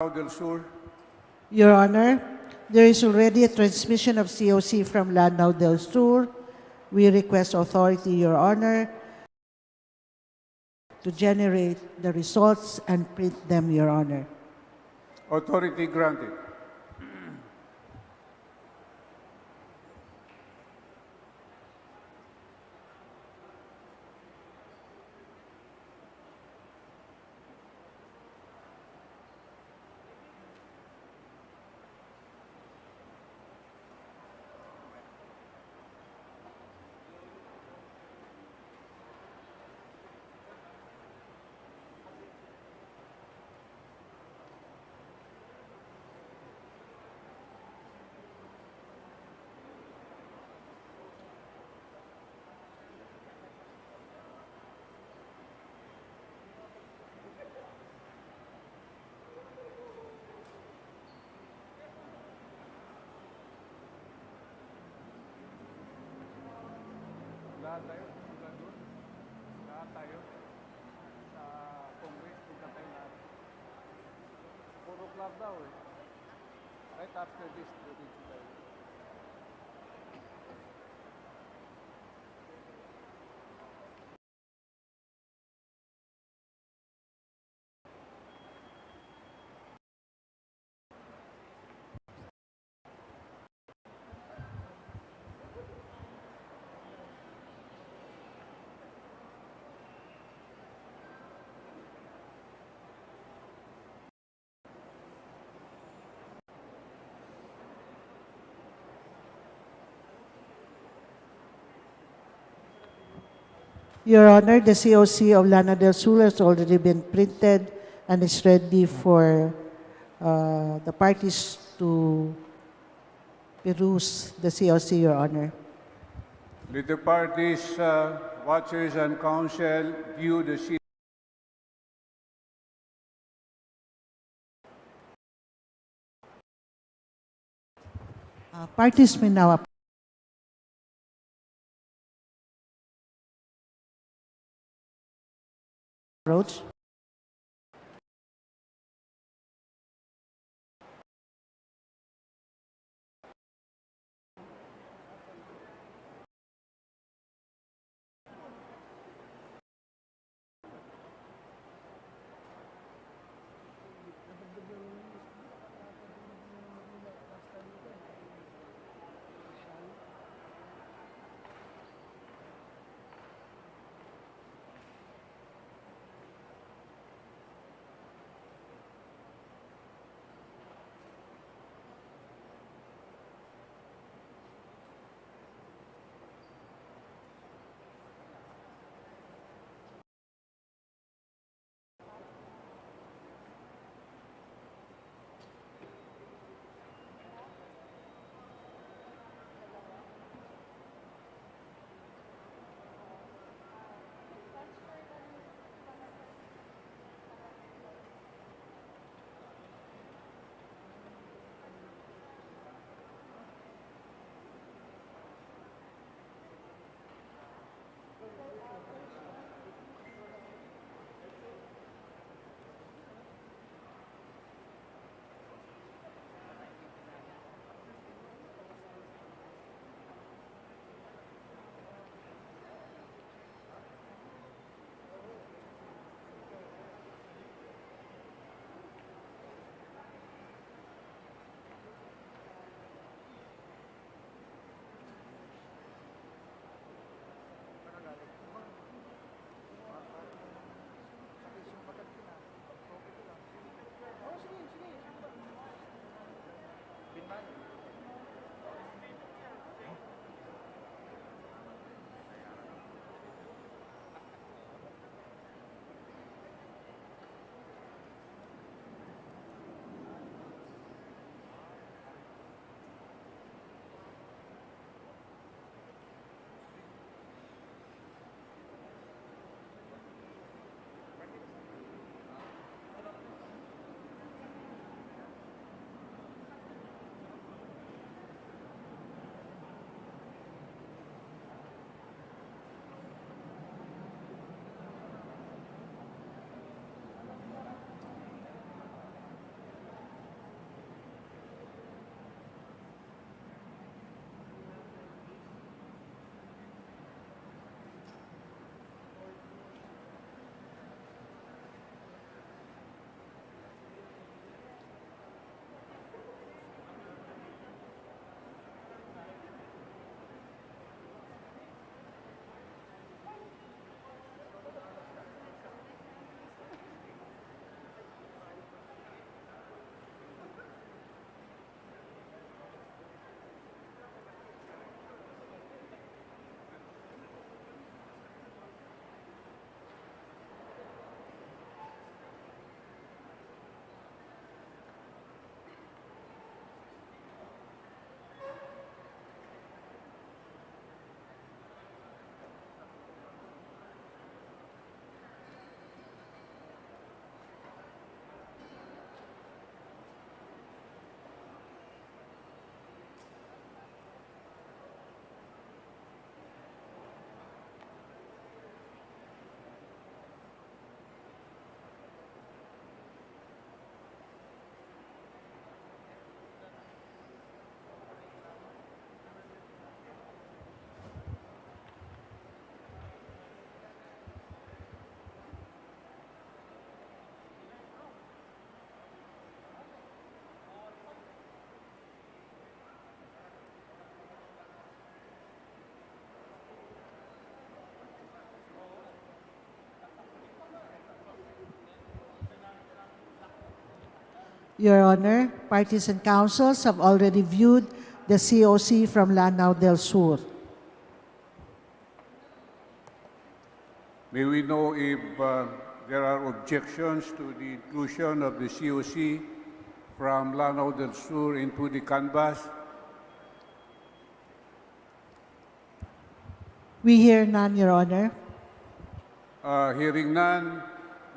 Lanao del Sur. Your Honor, there is already a transmission of COC from Lanao del Sur. We request authority, Your Honor, to generate the results and print them, Your Honor. Authority granted. Lahat tayo, punta doon. Lahat tayo sa Congress, punta tayo lahat. Puro club daw eh. Right after this, dito tayo. Your Honor, the COC of Lanao del Sur has already been printed and is ready for the parties to peruse the COC, Your Honor. Let the parties, watchers, and counsel view the scene. Parties may now approach. Your Honor, parties and councils have already viewed the COC from Lanao del Sur. May we know if there are objections to the inclusion of the COC from Lanao del Sur into the canvas? We hear none, Your Honor. Hearing none,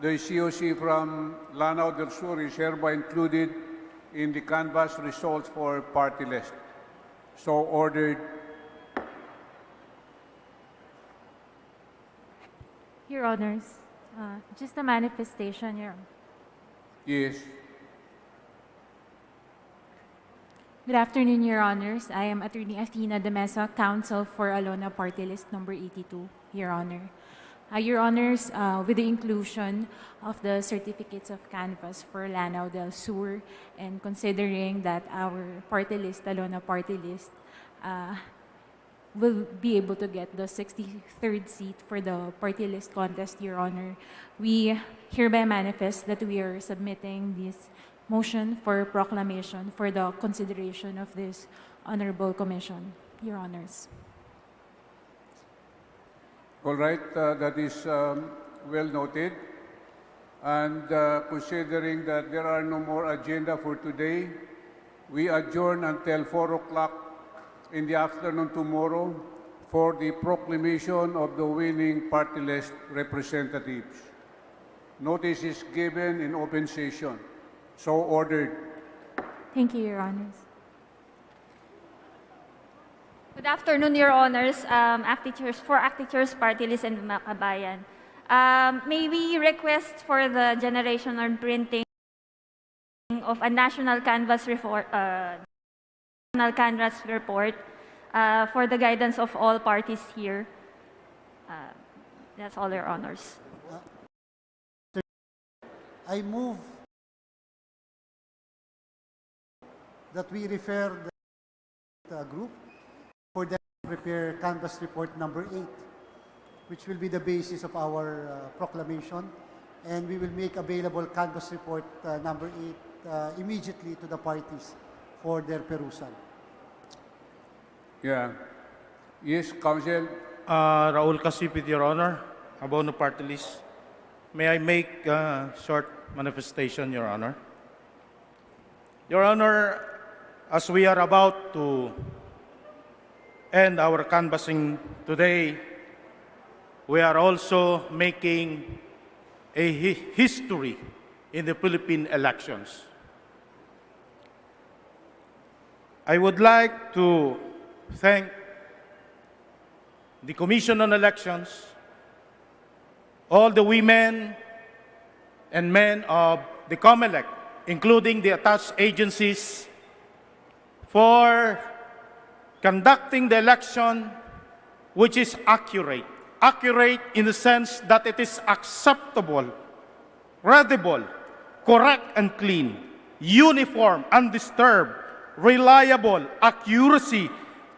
the COC from Lanao del Sur is hereby included in the canvas results for party list. So ordered. Your Honors, just a manifestation, Your Honor. Yes. Good afternoon, Your Honors. I am Attorney Athena de Mesa, Counsel for Alona Party List number 82, Your Honor. Your Honors, with the inclusion of the certificates of canvass for Lanao del Sur and considering that our party list, Alona Party List, will be able to get the 63rd seat for the party list contest, Your Honor, we hereby manifest that we are submitting this motion for proclamation for the consideration of this honorable commission, Your Honors. All right, that is well noted. And considering that there are no more agenda for today, we adjourn until 4 o'clock in the afternoon tomorrow for the proclamation of the winning party list representatives. Notice is given in open session. So ordered. Thank you, Your Honors. Good afternoon, Your Honors, for Actors Party List and Makabayan. May we request for the generation or printing of a national canvas report, for the guidance of all parties here. That's all, Your Honors. I move that we refer the group for them to prepare canvas report number 8, which will be the basis of our proclamation, and we will make available canvas report number 8 immediately to the parties for their perusal. Yeah. Yes, Counsel. Raul Casipit, Your Honor, about the party list. May I make a short manifestation, Your Honor? Your Honor, as we are about to end our canvassing today, we are also making a history in the Philippine elections. I would like to thank the Commission on Elections, all the women and men of the COMELEC, including the attached agencies, for conducting the election which is accurate. Accurate in the sense that it is acceptable, credible, correct and clean, uniform, undisturbed, reliable, accuracy,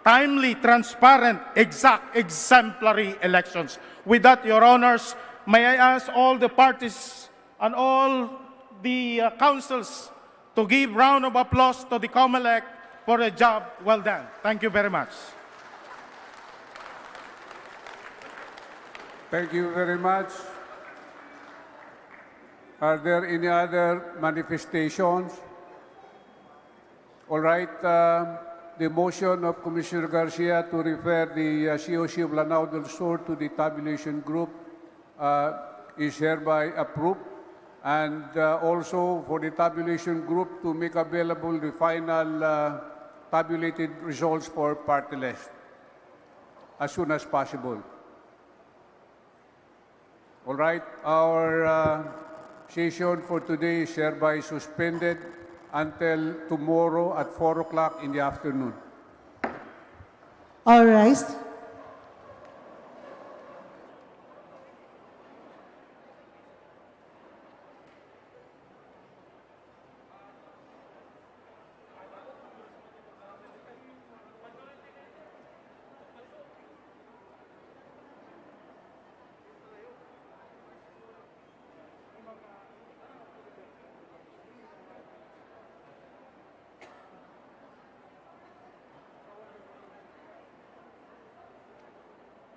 timely, transparent, exact, exemplary elections. With that, Your Honors, may I ask all the parties and all the councils to give round of applause to the COMELEC for a job well done. Thank you very much. Thank you very much. Are there any other manifestations? All right. The motion of Commissioner Garcia to refer the COC of Lanao del Sur to the tabulation group is hereby approved. And also for the tabulation group to make available the final tabulated results for party list as soon as possible. All right, our session for today is hereby suspended until tomorrow at 4 o'clock in the afternoon. All rise.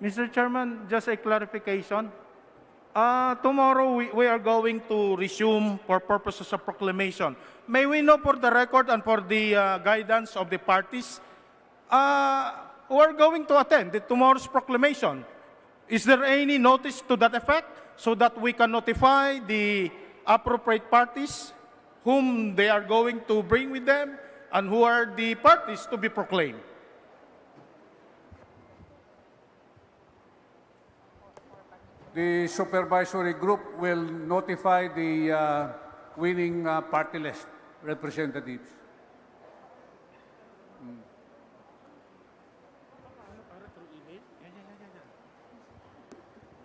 Mr. Chairman, just a clarification. Tomorrow we are going to resume for purposes of proclamation. May we know for the record and for the guidance of the parties who are going to attend tomorrow's proclamation? Is there any notice to that effect so that we can notify the appropriate parties whom they are going to bring with them and who are the parties to be proclaimed? The supervisory group will notify the winning party list representatives.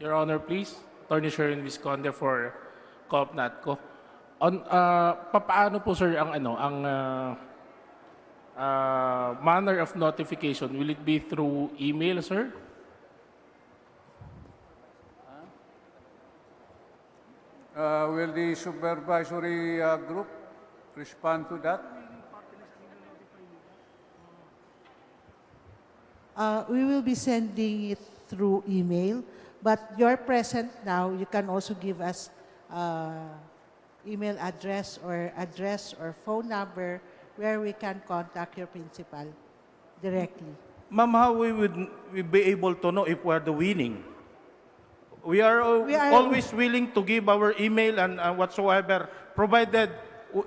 Your Honor, please. Attorney Sharon Visconde for Co-op NATCO. Papaano po sir ang manner of notification? Will it be through email, sir? Will the supervisory group respond to that? We will be sending it through email, but you're present now. You can also give us email address or phone number where we can contact your principal directly. Ma'am, how we would we be able to know if we're the winning? We are always willing to give our email and whatsoever, provided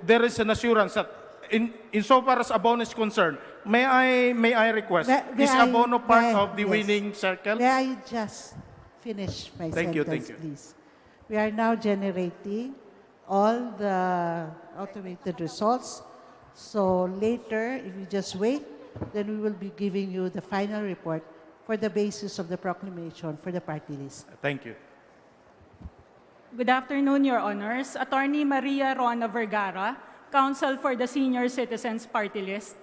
there is an assurance that insofar as abono is concerned, may I request, is abono part of the yes. winning circle? May I just finish my Thank you, sentence, thank you. please? We are now generating all the automated results. So later, if you just wait, then we will be giving you the final report for the basis of the proclamation for the party list. Thank you. Good afternoon, Your Honors. Attorney Maria Rona Vergara, Counsel for the Senior Citizens Party List.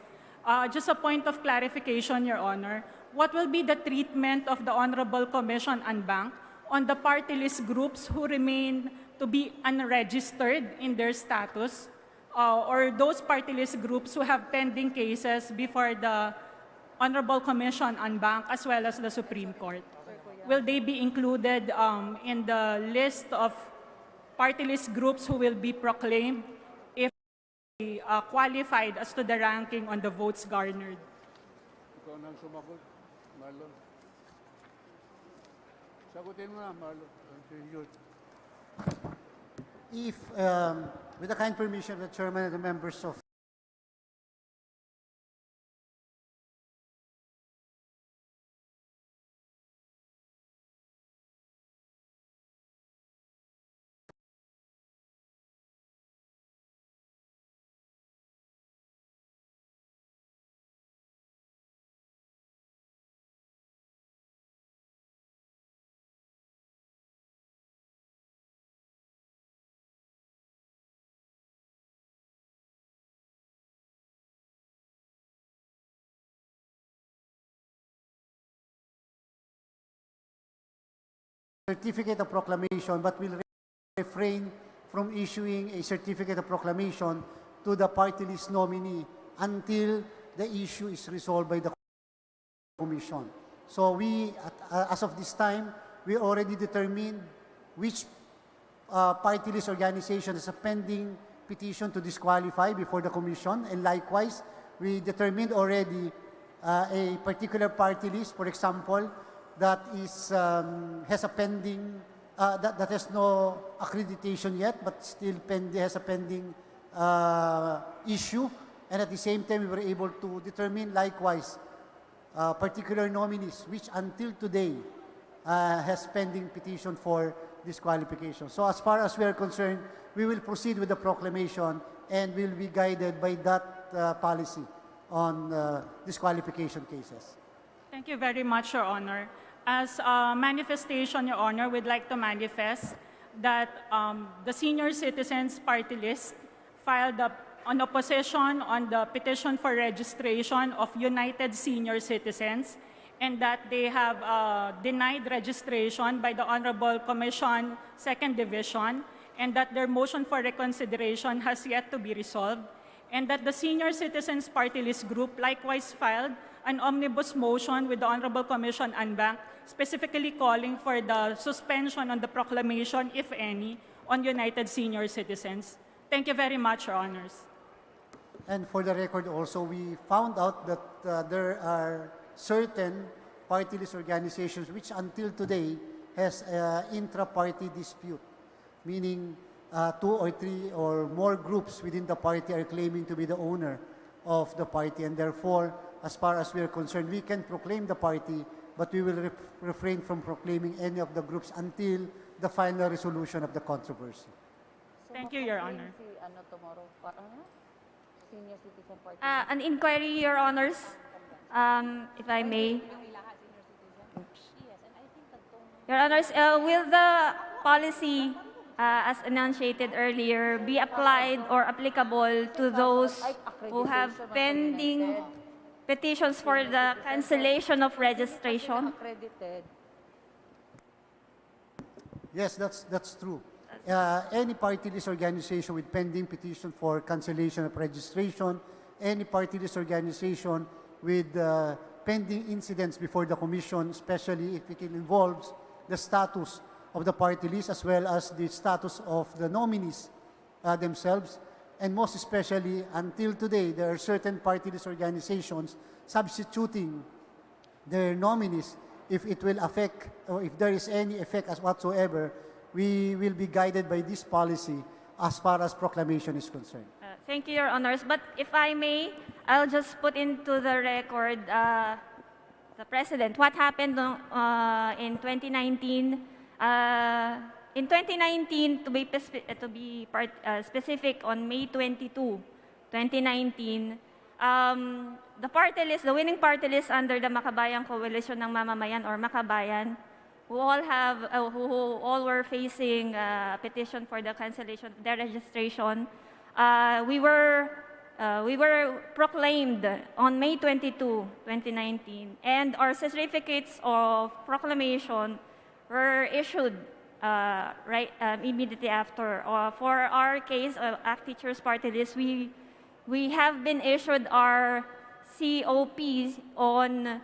Just a point of clarification, Your Honor. What will be the treatment of the Honorable Commission and Bank on the party list groups who remain to be unregistered in their status, or those party list groups who have pending cases before the Honorable Commission on Bank as well as the Supreme Court? Will they be included in the list of party list groups who will be proclaimed if they qualified as to the ranking on the votes garnered? Ikaw nang sumagot, Marlon. Sagutin mo na, Marlon. If, with the kind permission of the chairman and the members of certificate of proclamation, but will refrain from issuing a certificate of proclamation to the party list nominee until the issue is resolved by the commission. So we, as of this time, we already determined which party list organization has a pending petition to disqualify before the commission, and likewise, we determined already a particular party list, for example, that is has a pending that has no accreditation yet, but still has a pending issue, and at the same time we were able to determine likewise particular nominees which until today has pending petition for disqualification. So as far as we are concerned, we will proceed with the proclamation and will be guided by that policy on disqualification cases. Thank you very much, Your Honor. As a manifestation, Your Honor, we'd like to manifest that the Senior Citizens Party List filed an opposition on the petition for registration of United Senior Citizens, and that they have denied registration by the Honorable Commission, 2nd Division, and that their motion for reconsideration has yet to be resolved, and that the Senior Citizens Party List group likewise filed an omnibus motion with the Honorable Commission and Bank, specifically calling for the suspension on the proclamation, if any, on United Senior Citizens. Thank you very much, Your Honors. And for the record also, we found out that there are certain party list organizations which until today has intra-party dispute, meaning 2 or 3 or more groups within the party are claiming to be the owner of the party, and therefore, as far as we are concerned, we can proclaim the party, but we will refrain from proclaiming any of the groups until the final resolution of the controversy. Thank you, Your Honor. Si ano tomorrow, Senior Citizen Party. An inquiry, Your Honors, if I may. Your Honors, will the policy, as enunciated earlier, be applied or applicable to those who have pending petitions for the cancellation of registration? Accredited. Yes, that's true. Any party list organization with pending petition for cancellation of registration, any party list organization with pending incidents before the commission, especially if it involves the status of the party list as well as the status of the nominees themselves, and most especially until today, there are certain party list organizations substituting their nominees. If it will affect, or if there is any effect as whatsoever, we will be guided by this policy as far as proclamation is concerned. Thank you, Your Honors. But if I may, I'll just put into the record the President. What happened in 2019? In 2019, to be specific, on May 22, 2019, the party list, the winning party list under the Makabayan Coalition ng Mamamayan or Makabayan, who all were facing a petition for the cancellation of their registration, we were proclaimed on May 22, 2019, and our certificates of proclamation were issued immediately after. For our case, ACT Teachers Party List, we have been issued our COPs on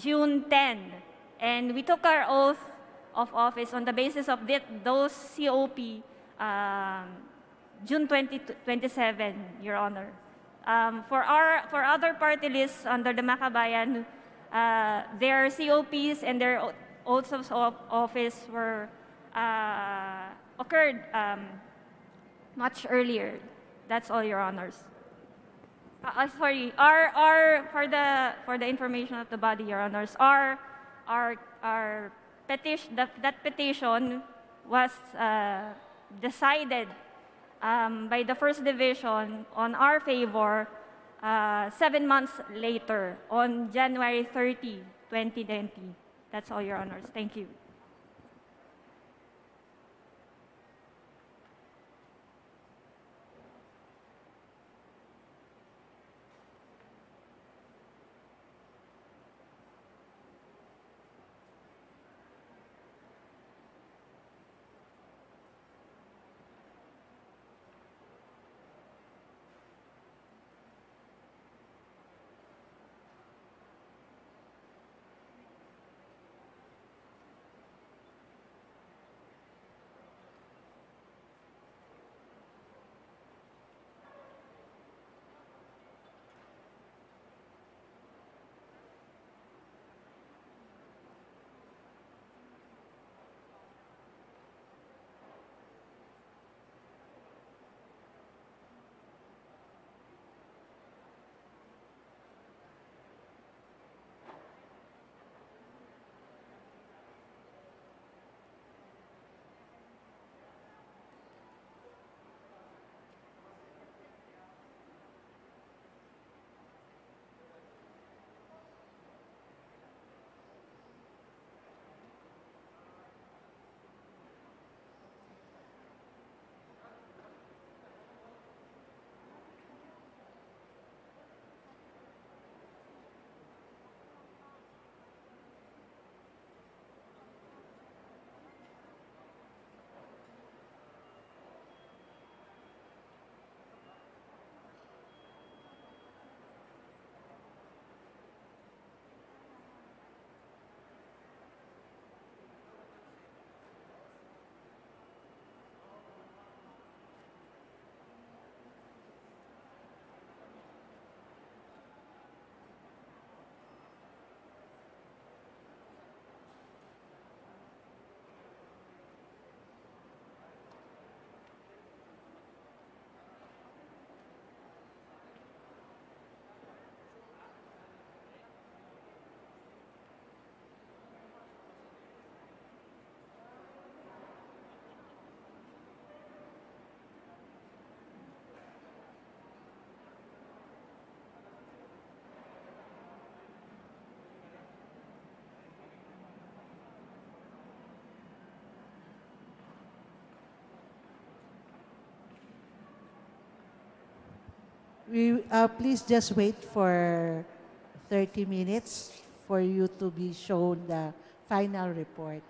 June 10, and we took our oath of office on the basis of those COP June 27, Your Honor. For other party lists under the Makabayan, their COPs and their oaths of office were occurred much earlier. That's all, Your Honors. Sorry, for the information of the body, Your Honors, our petition, that petition was decided by the First Division on our favor 7 months later, on January 30, 2020. That's all, Your Honors. Thank you. Please just wait for 30 minutes for you to be shown the final report.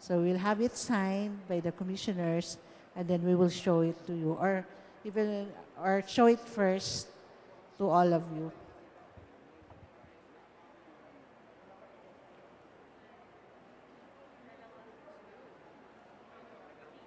So we'll have it signed by the commissioners, and then we will show it to you, or show it first to all of you.